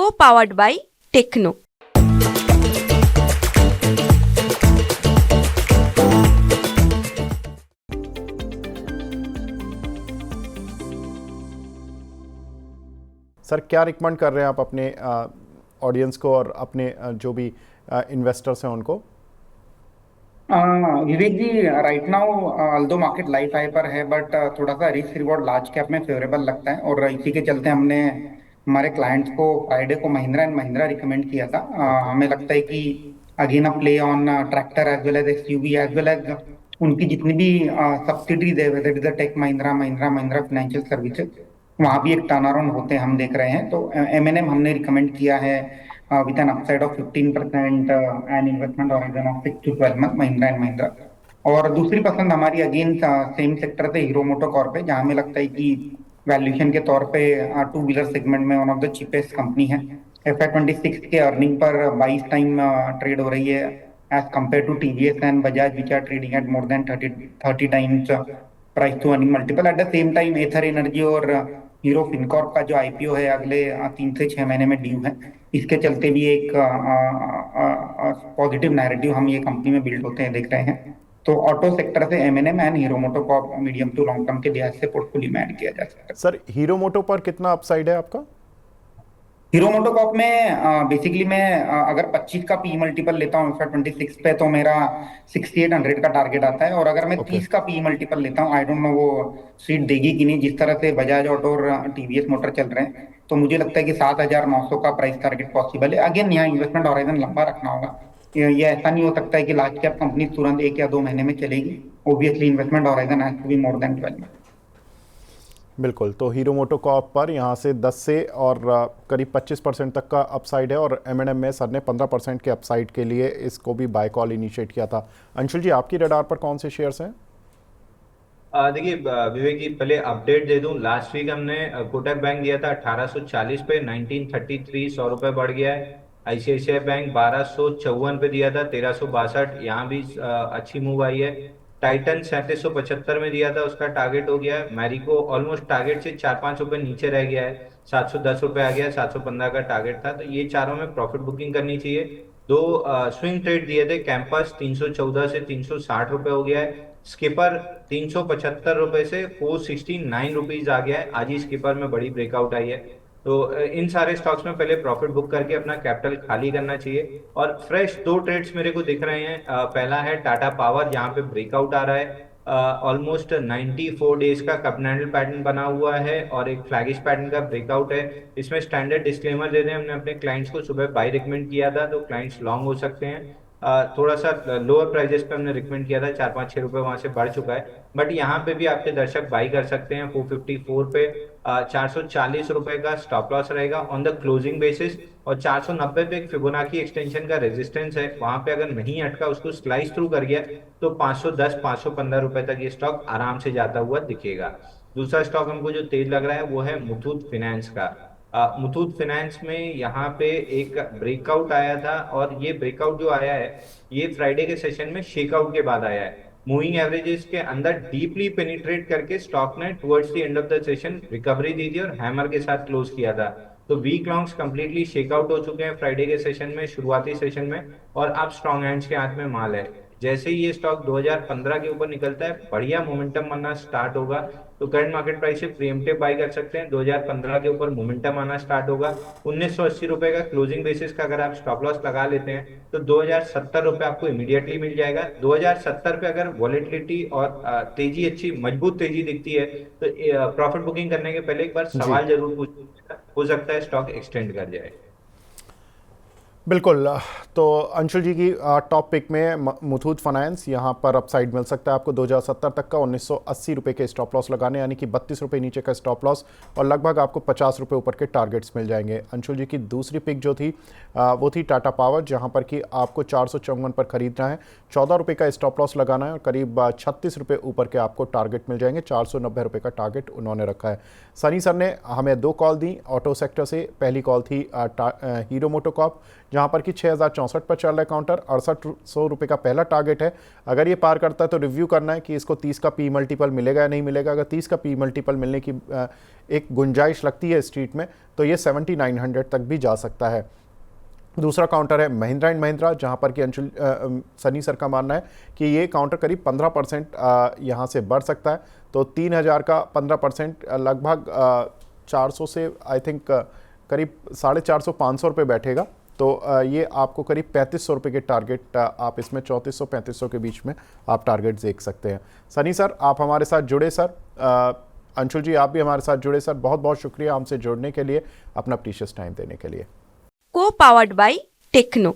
co-powered by Techno. Sir क्या recommend कर रहे हैं आप अपने ऑडियंस को और अपने जो भी इन्वेस्टर्स हैं उनको? Vivek ji, right now although market life high पर है, बट थोड़ा सा रिस्क रिवॉर्ड लार्ज कैप में फेवरेबल लगता है, और इसी के चलते हमने हमारे क्लाइंट्स को फ्राइडे को महिंद्रा एंड महिंद्रा रिकमेंड किया था। ओके। हमें लगता है कि again a play on tractor as well as SUV as well as उनकी जितनी भी सब्सिडीज है, whether it is Tech Mahindra, Mahindra Mahindra financial services, वहाँ भी एक टर्न अराउंड होते हम देख रहे हैं। तो एमएनएम हमने रिकमेंड किया है with an upside of 15% and investment horizon of 6 to 12 month, Mahindra and Mahindra. और दूसरी पसंद हमारी अगेन सेम सेक्टर से हीरो मोटोकॉर्प है, जहां हमें लगता है कि वैल्यूएशन के तौर पे टू व्हीलर सेगमेंट में one of the cheapest company है। FY26 के अर्निंग पर 22 टाइम ट्रेड हो रही है, as compare to TVS and Bajaj which are trading at more than 30 times price to earning multiple. At the same time Ather Energy और Hero FinCorp का जो IPO है अगले 3 से 6 महीने में ड्यू है। इसके चलते भी एक पॉजिटिव नैरेटिव हम ये कंपनी में बिल्ड होते हैं देख रहे हैं। तो ऑटो सेक्टर से M&M and Hero MotoCorp medium to long term के लिहाज से पोर्टफोलियो में ऐड किया जा सकता है। सर हीरो मोटो पर कितना अपसाइड है आपका? हीरो मोटोकॉर्प में बेसिकली मैं अगर 25 का पी मल्टीपल लेता हूँ FY26 पे, तो मेरा 6800 का टारगेट आता है। और अगर मैं ओके। 30 का पी मल्टीपल लेता हूँ, आई डोंट नो वो सीट देगी कि नहीं, जिस तरह से बजाज ऑटो और टीवीएस मोटर चल रहे हैं, तो मुझे लगता है कि 7900 का प्राइस टारगेट पॉसिबल है। अगेन यहाँ इन्वेस्टमेंट हॉराइजन लंबा रखना होगा। ये ऐसा नहीं हो सकता है कि लार्ज कैप कंपनी तुरंत 1 या 2 महीने में चलेगी। Obviously investment horizon has to be more than 12 month. बिल्कुल, तो हीरो मोटोकॉर्प पर यहाँ से 10 से और करीब 25% तक का अपसाइड है, और एमएनएम में सर ने 15% के अपसाइड के लिए इसको भी बाय कॉल इनिशिएट किया था। अंशुल जी, आपकी रडार पर कौन से शेयर्स हैं? देखिए विवेक जी, पहले अपडेट दे दूं। लास्ट वीक हमने कोटक बैंक दिया था 1840 पे, 1933 ₹100 बढ़ गया है। आईसीआईसीआई बैंक 1254 पे दिया था, 1362, यहाँ भी अच्छी मूव आई है। टाइटन 3775 में दिया था, उसका टारगेट हो गया है। मैरिको ऑलमोस्ट टारगेट से 4-5 रुपए नीचे रह गया है, 710 रुपए आ गया, 715 का टारगेट था। तो ये चारों में प्रॉफिट बुकिंग करनी चाहिए। दो स्विंग ट्रेड दिए थे। कैंपस 314 से 360 रुपए हो गया है। स्किपर 375 रुपए से 469 रुपीज आ गया है। आज ही स्किपर में बड़ी ब्रेकआउट आई है। तो इन सारे स्टॉक्स में पहले प्रॉफिट बुक करके अपना कैपिटल खाली करना चाहिए। और फ्रेश दो ट्रेड्स मेरे को दिख रहे हैं। पहला है टाटा पावर, जहां पे ब्रेकआउट आ रहा है। ऑलमोस्ट 94 डेज का कपनैंडल पैटर्न बना हुआ है और एक फ्लैगिश पैटर्न का ब्रेकआउट है। इसमें स्टैंडर्ड डिस्क्लेमर दे दें, हमने अपने क्लाइंट्स को सुबह बाई रिकमेंड किया था, तो क्लाइंट्स लॉन्ग हो सकते हैं। थोड़ा सा लोअर प्राइजेस पे हमने रिकमेंड किया था, 4-5-6 रुपए वहां से बढ़ चुका है। बट यहाँ पे भी आपके दर्शक बाई कर सकते हैं 454 पे। 440 रुपए का स्टॉप लॉस रहेगा ऑन द क्लोजिंग बेसिस, और 490 पे एक फिबोनाची एक्सटेंशन का रेजिस्टेंस है, वहां पे अगर नहीं अटका, उसको स्लाइस थ्रू कर गया, तो 510-515 रुपए तक ये स्टॉक आराम से जाता हुआ दिखेगा। दूसरा स्टॉक हमको जो तेज लग रहा है वो है मुथूट फिनेंस का। मुथूट फाइनेंस में यहाँ पे एक ब्रेकआउट आया था, और ये ब्रेकआउट जो आया है ये फ्राइडे के सेशन में शेकआउट के बाद आया है। मूविंग एवरेजेस के अंदर डीपली पेनिट्रेट करके स्टॉक ने towards the end of the session recovery दी थी और हैमर के साथ क्लोज किया था। तो वीक लॉन्ग्स कंप्लीटली शेकआउट हो चुके हैं फ्राइडे के सेशन में, शुरुआती सेशन में, और अब स्ट्रॉन्ग हैंड्स के हाथ में माल है। जैसे ही ये स्टॉक 2015 के ऊपर निकलता है, बढ़िया मोमेंटम बनना स्टार्ट होगा, तो करंट मार्केट प्राइस से प्रीएम्प्टिव बाय कर सकते हैं। 2015 के ऊपर मोमेंटम आना स्टार्ट होगा। 1980 रुपए का क्लोजिंग बेसिस का अगर आप स्टॉप लॉस लगा लेते हैं, तो 2070 रुपए आपको इमीडिएटली मिल जाएगा। 2070 पे अगर वॉलेटिलिटी और तेजी, अच्छी मजबूत तेजी दिखती है, तो प्रॉफिट बुकिंग करने के पहले एक बार जी सवाल जरूर पूछिएगा, हो सकता है स्टॉक एक्सटेंड कर जाए। बिल्कुल। तो अंशुल जी की टॉप पिक में मुथूट फाइनेंस, यहाँ पर अपसाइड मिल सकता है आपको 2070 तक का। 1980 रुपये के स्टॉप लॉस लगाने, यानी कि 32 रुपये नीचे का स्टॉप लॉस, और लगभग आपको 50 रुपये ऊपर के टारगेट्स मिल जाएंगे। अंशुल जी की दूसरी पिक जो थी वो थी टाटा पावर, जहाँ पर कि आपको 454 पर खरीदना है, 14 रुपये का स्टॉप लॉस लगाना है, और करीब 36 रुपये ऊपर के आपको टारगेट मिल जाएंगे। 490 रुपये का टारगेट उन्होंने रखा है। सनी सर ने हमें 2 कॉल दी ऑटो सेक्टर से। पहली कॉल थी हीरो मोटोकॉर्प, जहां पर कि 6064 पर चल रहा है काउंटर। 6800 रुपये का पहला टारगेट है। अगर ये पार करता है तो रिव्यू करना है कि इसको 30 का पी मल्टीपल मिलेगा या नहीं मिलेगा। अगर 30 का पी मल्टीपल मिलने की एक गुंजाइश लगती है स्ट्रीट में तो ये 7900 तक भी जा सकता है। दूसरा काउंटर है महिंद्रा एंड महिंद्रा, जहां पर कि सनी सर का मानना है कि ये काउंटर करीब 15% यहाँ से बढ़ सकता है। तो 3000 का 15% लगभग 400 से आई थिंक करीब 450-500 रुपये बैठेगा। तो ये आपको करीब 3500 रुपये के टारगेट आप इसमें 3400-3500 के बीच में आप टारगेट देख सकते हैं। सनी सर आप हमारे साथ जुड़े सर, अंशुल जी आप भी हमारे साथ जुड़े सर, बहुत बहुत शुक्रिया हमसे जुड़ने के लिए, अपना प्रीशियस टाइम देने के लिए। को पावर्ड बाय टेक्नो।